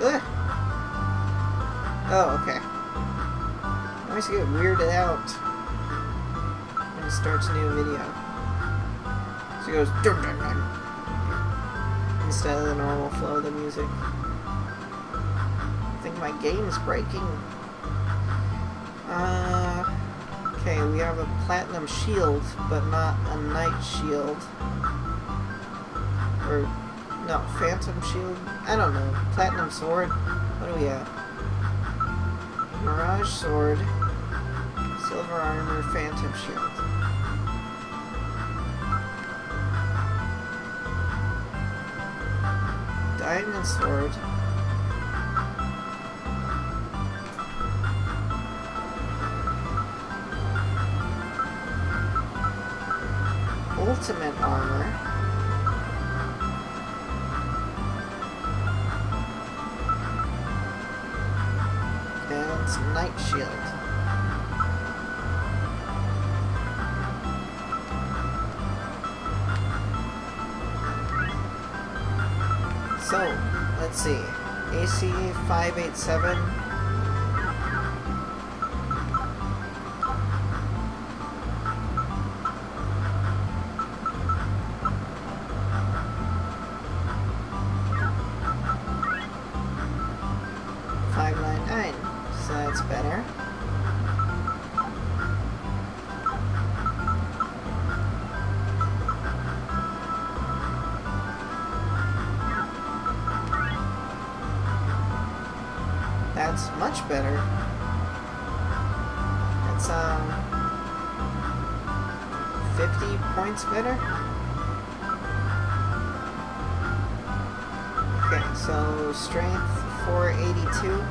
Ugh. Oh, okay. I always get weirded out when he starts a new video. So he goes dun dun dun instead of the normal flow of the music. I think my game's breaking. Okay, we have a platinum shield, but not a knight shield. Or, no, phantom shield? I don't know. Platinum sword? What do we have? Mirage sword, silver armor, phantom shield. Diamond sword. Ultimate armor. And knight shield. So, let's see. AC 587. So that's better. That's much better. That's 50 points better. Okay, so strength 482.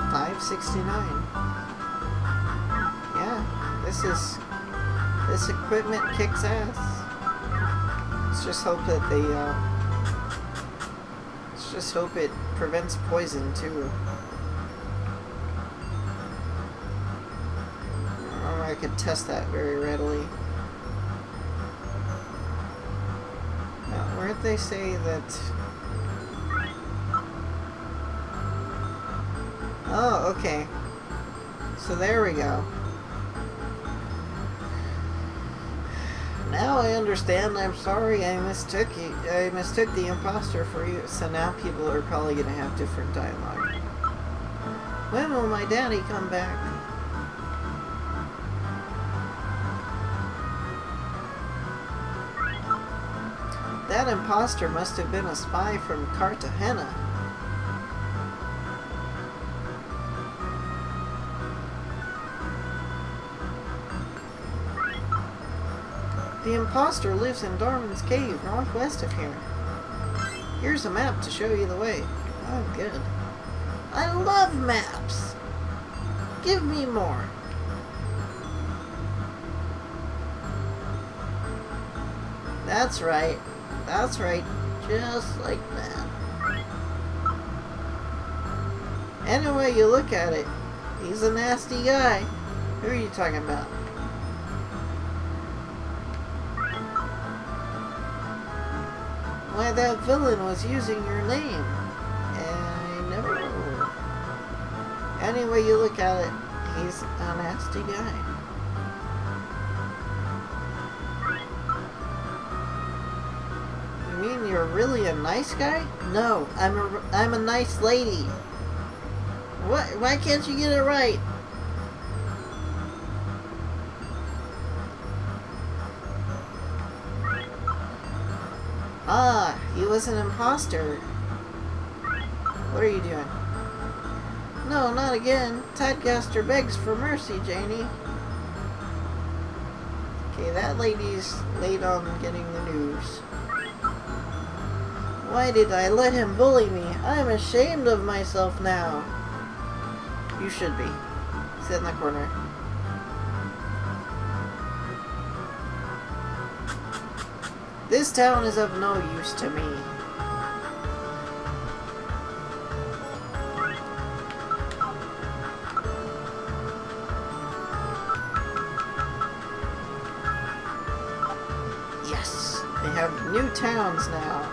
$569. Yeah, this equipment kicks ass. Let's just hope that let's just hope it prevents poison too. I don't know if I could test that very readily. Now, where'd they say that? Oh, okay. So there we go. Now I understand. I'm sorry. I mistook you. I mistook the imposter for you. So now people are probably gonna have different dialogue. When will my daddy come back? That imposter must have been a spy from Cartagena. The imposter lives in Darwin's Cave, northwest of here. Here's a map to show you the way. Oh, good. I love maps! Give me more. That's right. That's right. Just like that. Any way you look at it, he's a nasty guy. Who are you talking about? Why, that villain was using your name. I know. Any way you look at it, he's a nasty guy. You mean you're really a nice guy? No, I'm a nice lady. What? Why can't you get it right? Ah, he was an imposter. What are you doing? No, not again. Tidcaster begs for mercy, Janie. Okay, that lady's late on getting the news. Why did I let him bully me? I'm ashamed of myself now. You should be. Sit in the corner. This town is of no use to me. Yes! They have new towns now.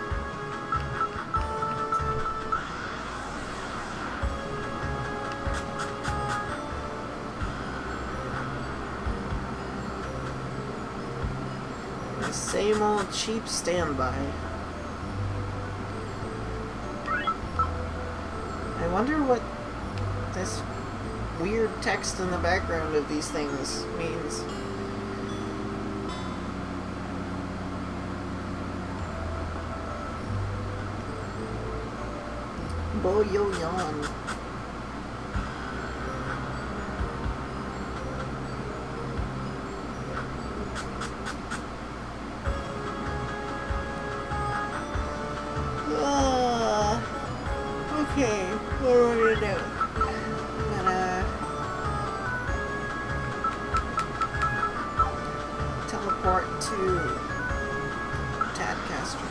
The same old cheap standby. I wonder what this weird text in the background of these things means. Boyoyan. Okay, what do I want to do? I'm gonna teleport to Tadcaster.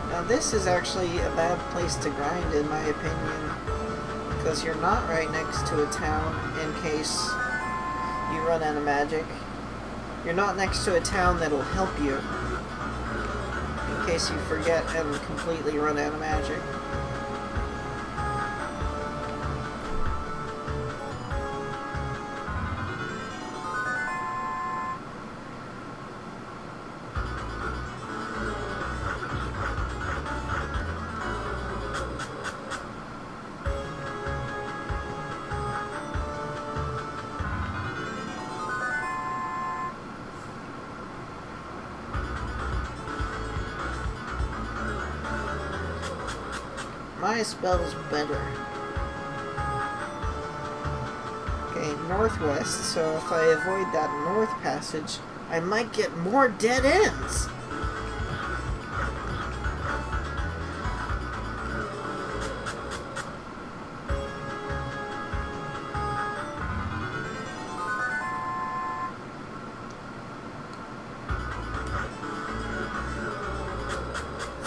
Now this is actually a bad place to grind in my opinion, because you're not right next to a town in case you run out of magic. You're not next to a town that'll help you in case you forget and completely run out of magic. My spell's better. Okay, northwest, so if I avoid that north passage, I might get more dead ends!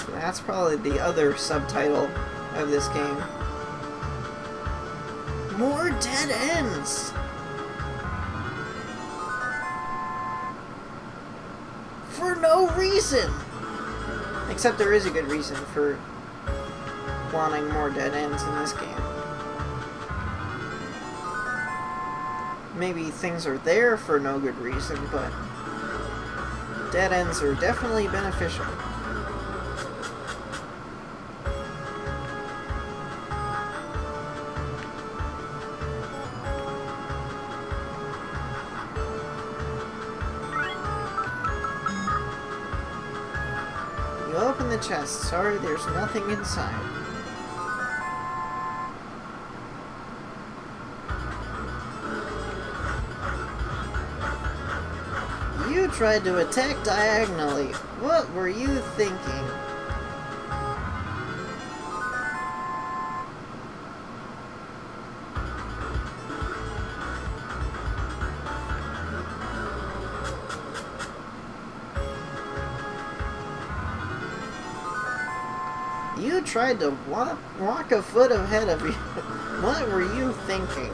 So that's probably the other subtitle of this game. More dead ends! For no reason! Except there is a good reason for wanting more dead ends in this game. Maybe things are there for no good reason, but dead ends are definitely beneficial. Open the chest. Sorry, there's nothing inside. You tried to attack diagonally. What were you thinking? You tried to walk a foot ahead of you. What were you thinking?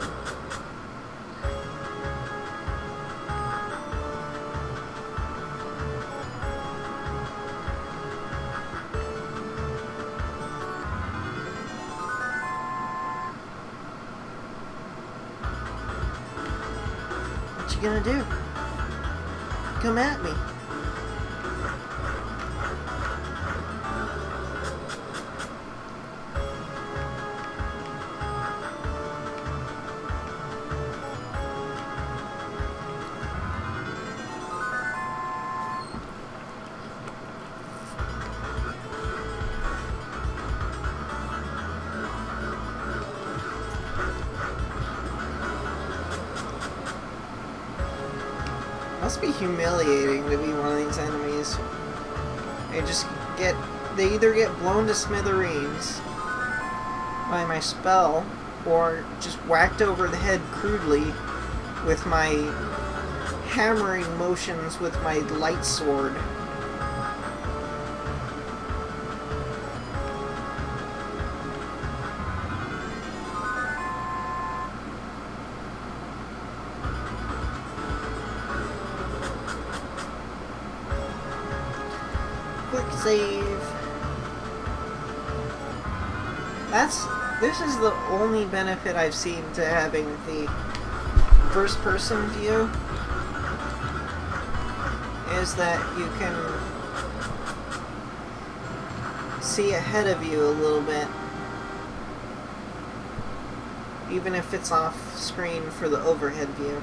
What you gonna do? Come at me. Must be humiliating to be one of these enemies. They either get blown to smithereens by my spell, or just whacked over the head crudely with my hammering motions with my light sword. save. This is the only benefit I've seen to having the first-person view, is that you can see ahead of you a little bit, even if it's off screen for the overhead view.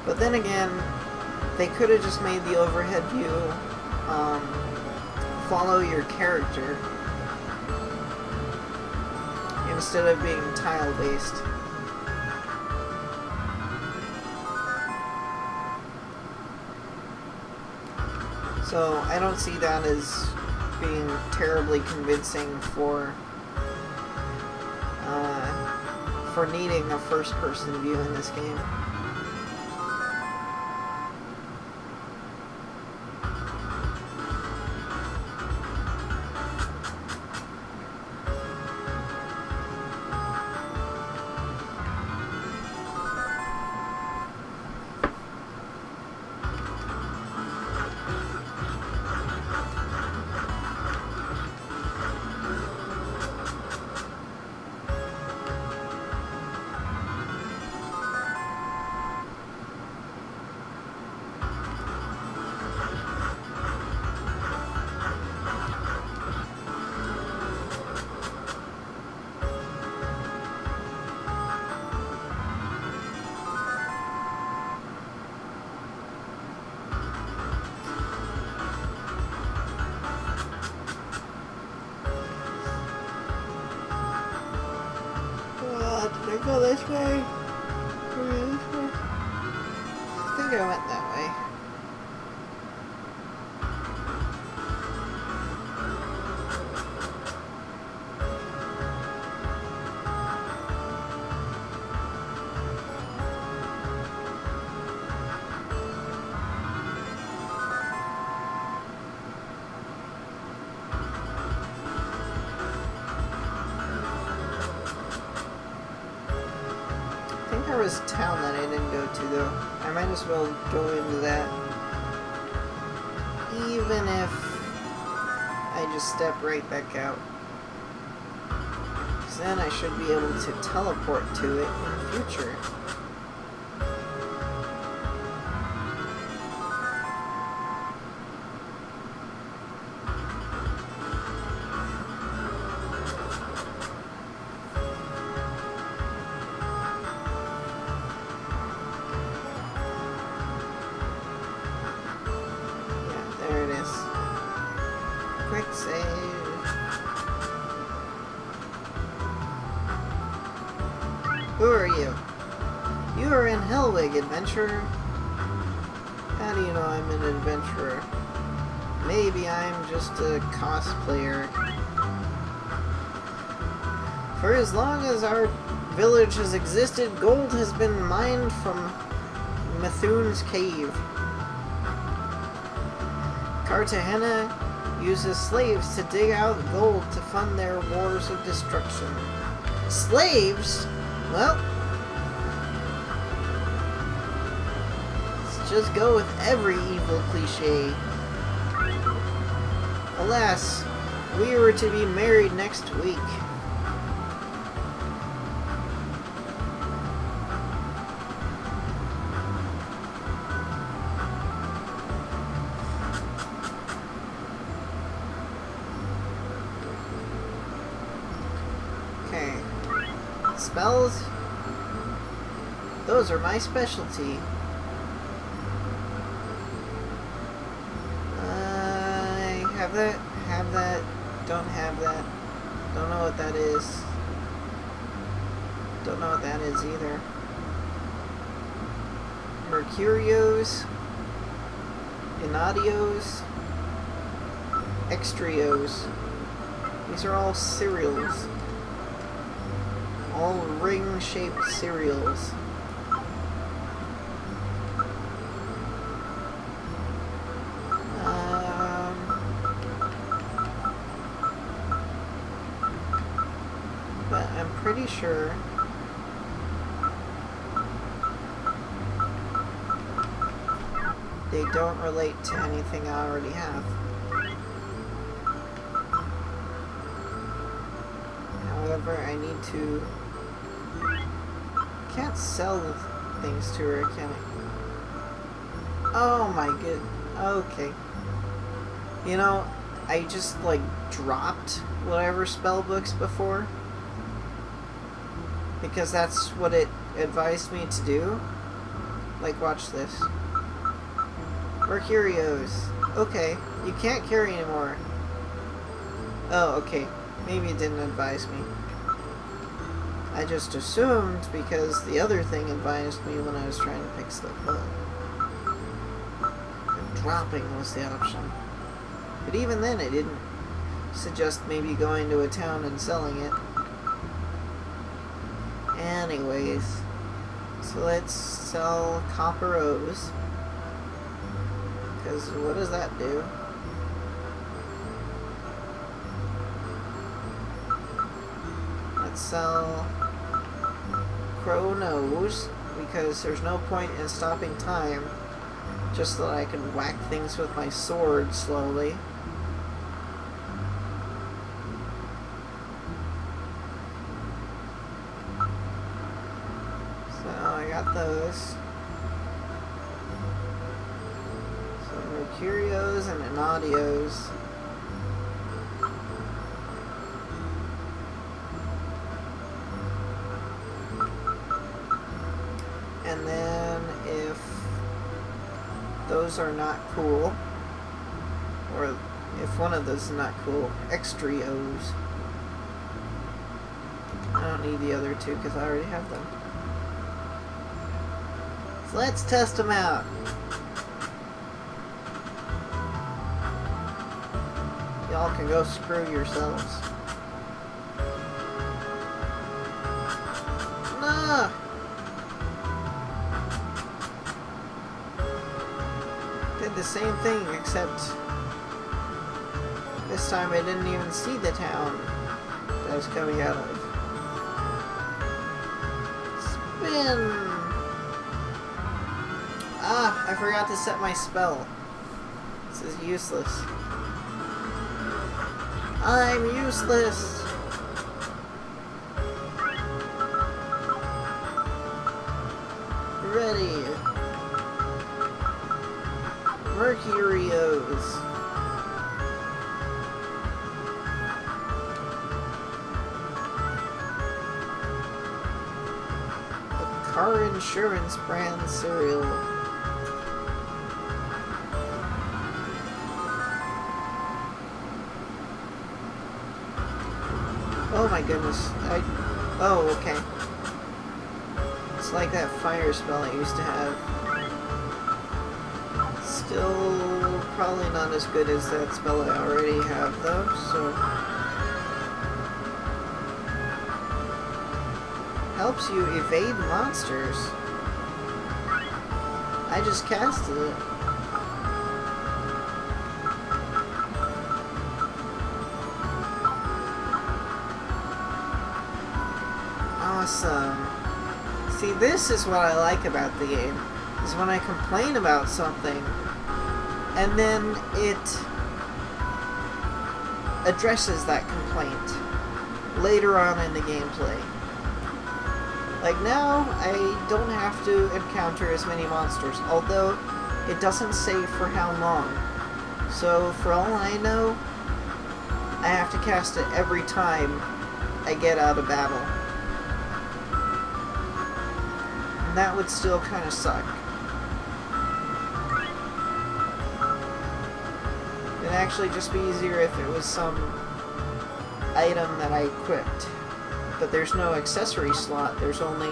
But then again, they could have just made the overhead view follow your character instead of being tile-based. So I don't see that as being terribly convincing for needing a first-person view in this game. Did I go this way? Or this way? I think I went that way. There was a town that I didn't go to, though. I might as well go into that, even if I just step right back out. Because then I should be able to teleport to it in the future. Quick save. Who are you? You are in Hellwig, adventurer. How do you know I'm an adventurer? Maybe I'm just a cosplayer. For as long as our village has existed, gold has been mined from Methune's cave. Cartagena uses slaves to dig out gold to fund their wars of destruction. Slaves? Well, let's just go with every evil cliche. Alas, we were to be married next week. Spells? Those are my specialty. I have that, don't have that. Don't know what that is. Don't know what that is either. Mercurios, Inadios, Extrios. These are all cereals. All ring-shaped cereals. But I'm pretty sure they don't relate to anything I already have. However, I need to... can't sell things to her, can I? Oh my good. Okay. You know, I just like dropped whatever spell books before. Because that's what it advised me to do. Like, watch this. Mercurios. Okay, you can't carry anymore. Oh, okay. Maybe it didn't advise me. I just assumed because the other thing advised me when I was trying to pick stuff up. And dropping was the option. But even then, it didn't suggest maybe going to a town and selling it. Anyways, so let's sell copper O's. Because what does that do? Let's sell chronos, because there's no point in stopping time just so that I can whack things with my sword slowly. So I got those. Mercurios and Inaudios. And then if those are not cool, or if one of those is not cool, Extrios. I don't need the other two because I already have them. So let's test them out. Y'all can go screw yourselves. Nah! Did the same thing, except this time I didn't even see the town that I was coming out of. Spin! Ah, I forgot to set my spell. This is useless. I'm useless! Ready. Mercurios. A car insurance brand cereal. Oh my goodness. Oh, okay. It's like that fire spell I used to have. Still probably not as good as that spell I already have though, so... Helps you evade monsters. I just casted it. Awesome. See, this is what I like about the game, is when I complain about something, and then it addresses that complaint later on in the gameplay. Like now, I don't have to encounter as many monsters, although it doesn't say for how long. So, for all I know, I have to cast it every time I get out of battle. And that would still kind of suck. It'd actually just be easier if it was some item that I equipped. But there's no accessory slot, there's only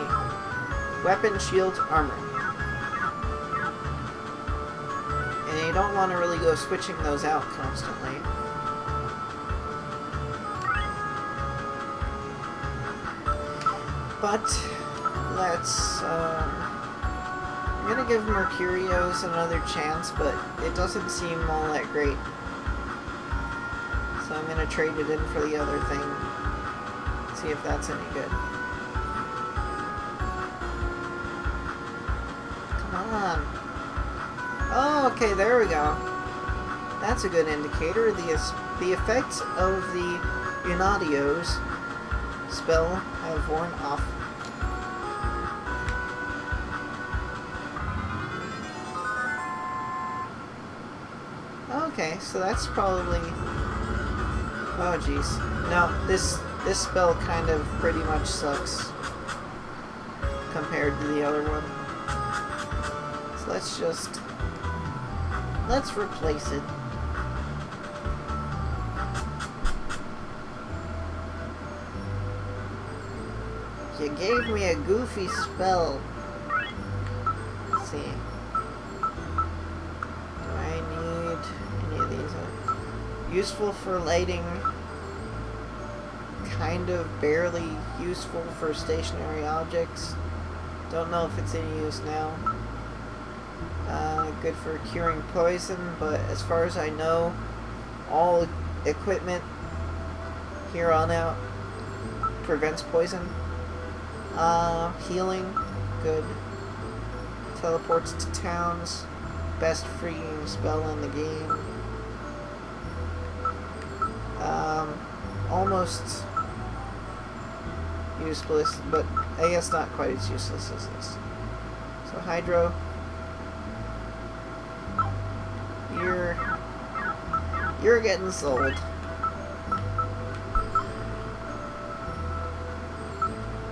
weapon, shield, armor. And you don't want to really go switching those out constantly. But let's, I'm gonna give Mercurios another chance, but it doesn't seem all that great. So I'm gonna trade it in for the other thing. See if that's any good. Come on. Oh, okay, there we go. That's a good indicator. The effects of the Unadio's spell have worn off. Okay, so that's probably... Oh, jeez. No, this spell kind of pretty much sucks compared to the other one. So let's replace it. You gave me a goofy spell. Let's see. Do I need any of these? Useful for lighting. Kind of barely useful for stationary objects. Don't know if it's any use now. Good for curing poison, but as far as I know, all equipment here on out prevents poison. Healing, good. Teleports to towns. Best freeing spell in the game. Almost useless, but I guess not quite as useless as this. So Hydro, you're getting sold.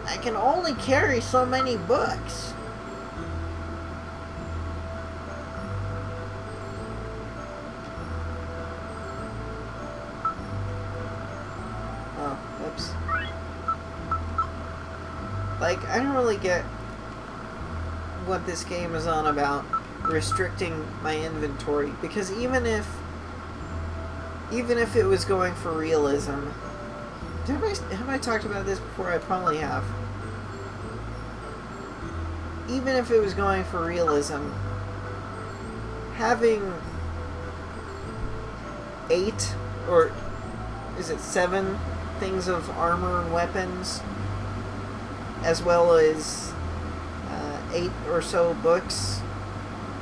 I can only carry so many books. Oh, oops. Like, I don't really get what this game is on about restricting my inventory, because even if it was going for realism, have I talked about this before? I probably have. Even if it was going for realism, having 8 or is it 7 things of armor and weapons, as well as 8 or so books,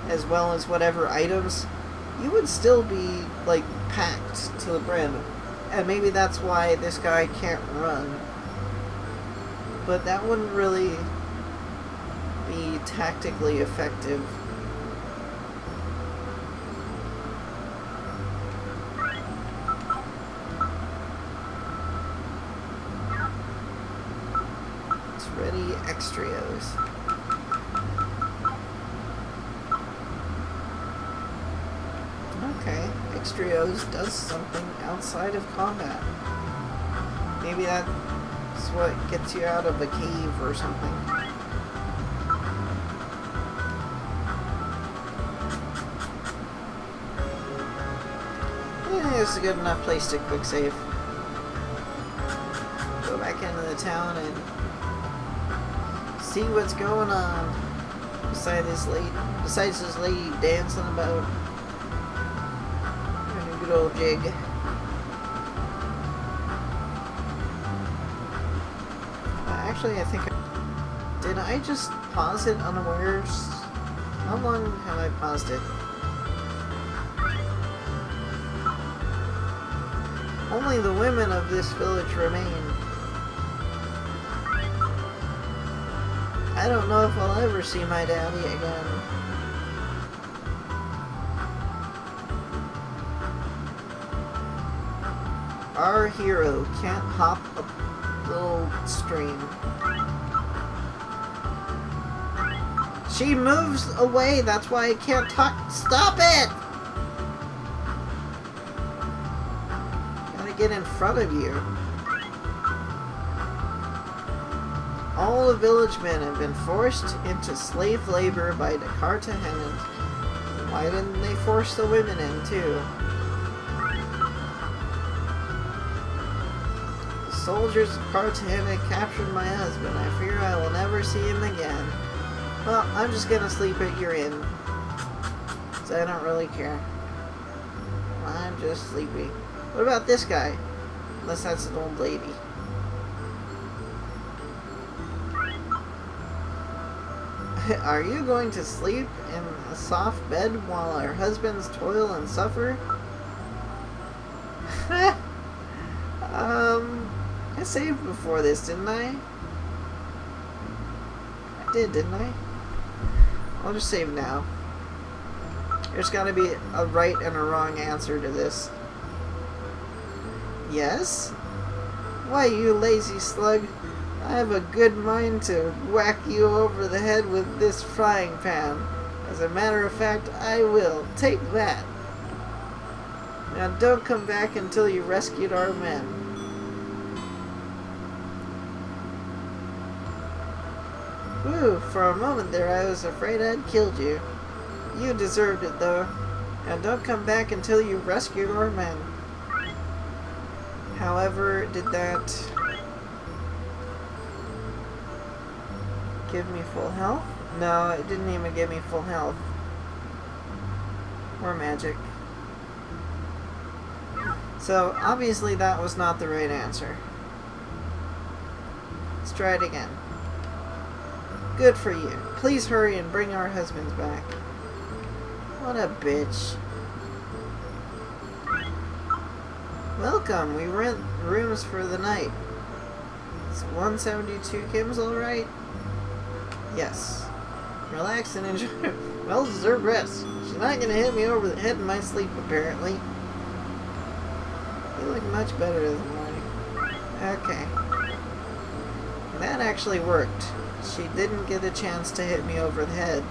as well as whatever items, you would still be like packed to the brim. And maybe that's why this guy can't run. But that wouldn't really be tactically effective. It's ready extrios. Okay, extrios does something outside of combat. Maybe that's what gets you out of a cave or something. It's a good enough place to quick save. Go back into the town and see what's going on. Besides this lady dancing about. And a good old jig. Actually, I think did I just pause it unawares? How long have I paused it? Only the women of this village remain. I don't know if I'll ever see my daddy again. Our hero can't hop a little stream. She moves away, that's why I can't talk. Stop it! Get in front of you. All the village men have been forced into slave labor by the Cartagenans. Why didn't they force the women in too? The soldiers of Cartagena captured my husband. I fear I will never see him again. Well, I'm just gonna sleep at your inn. So I don't really care. I'm just sleepy. What about this guy? Unless that's an old lady. Are you going to sleep in a soft bed while our husbands toil and suffer? I saved before this, didn't I? I did, didn't I? I'll just save now. There's gotta be a right and a wrong answer to this. Yes? Why, you lazy slug? I have a good mind to whack you over the head with this frying pan. As a matter of fact, I will. Take that. Now don't come back until you rescued our men. Whew, for a moment there I was afraid I'd killed you. You deserved it, though. Now don't come back until you rescued our men. However, did that give me full health? No, it didn't even give me full health. Or magic. So, obviously that was not the right answer. Let's try it again. Good for you. Please hurry and bring our husbands back. What a bitch. Welcome. We rent rooms for the night. Is 172 Kim's alright? Yes. Relax and enjoy well-deserved rest. She's not gonna hit me over the head in my sleep, apparently. You look much better this morning. Okay. That actually worked. She didn't get a chance to hit me over the head.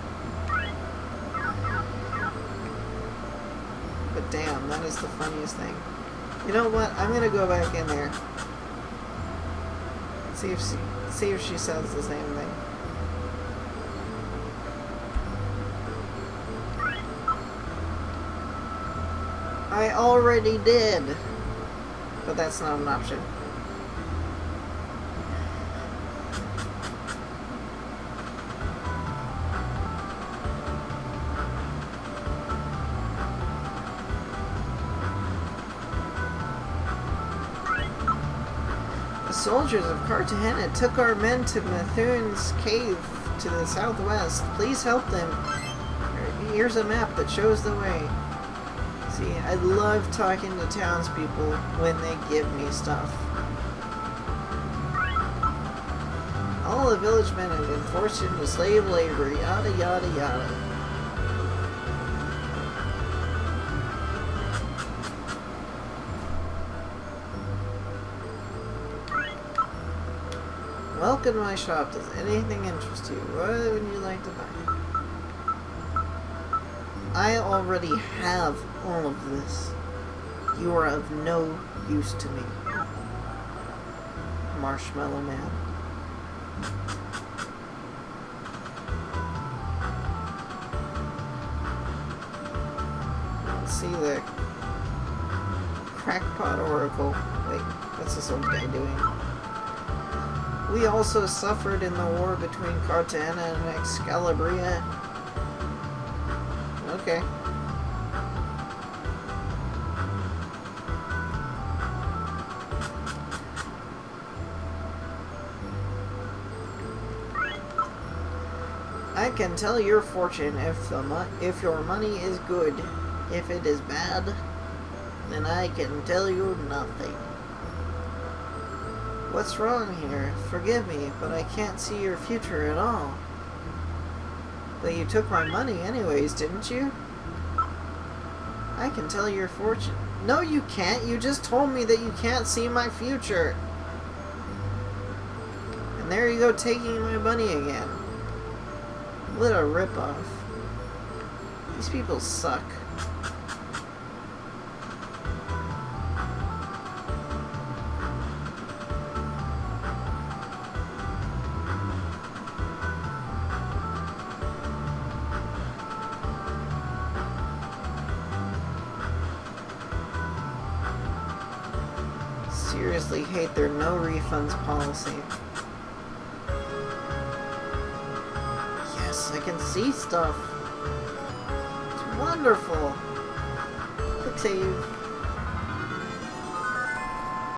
But damn, that is the funniest thing. You know what? I'm gonna go back in there. See if she says the same thing. I already did. But that's not an option. The soldiers of Cartagena took our men to Methune's cave to the southwest. Please help them. Here's a map that shows the way. See, I love talking to townspeople when they give me stuff. All the village men have been forced into slave labor, yada yada yada. Welcome to my shop. Does anything interest you? What would you like to buy? I already have all of this. You are of no use to me. Marshmallow Man. Let's see the crackpot oracle. Wait, what's this old guy doing? We also suffered in the war between Cartagena and Excalibria. Okay. I can tell your fortune if your money is good. If it is bad, then I can tell you nothing. What's wrong here? Forgive me, but I can't see your future at all. But you took my money anyways, didn't you? I can tell your fortune. No, you can't. You just told me that you can't see my future. And there you go, taking my money again. What a ripoff. These people suck. Seriously hate their no refunds policy. Yes, I can see stuff. It's wonderful. Quick save.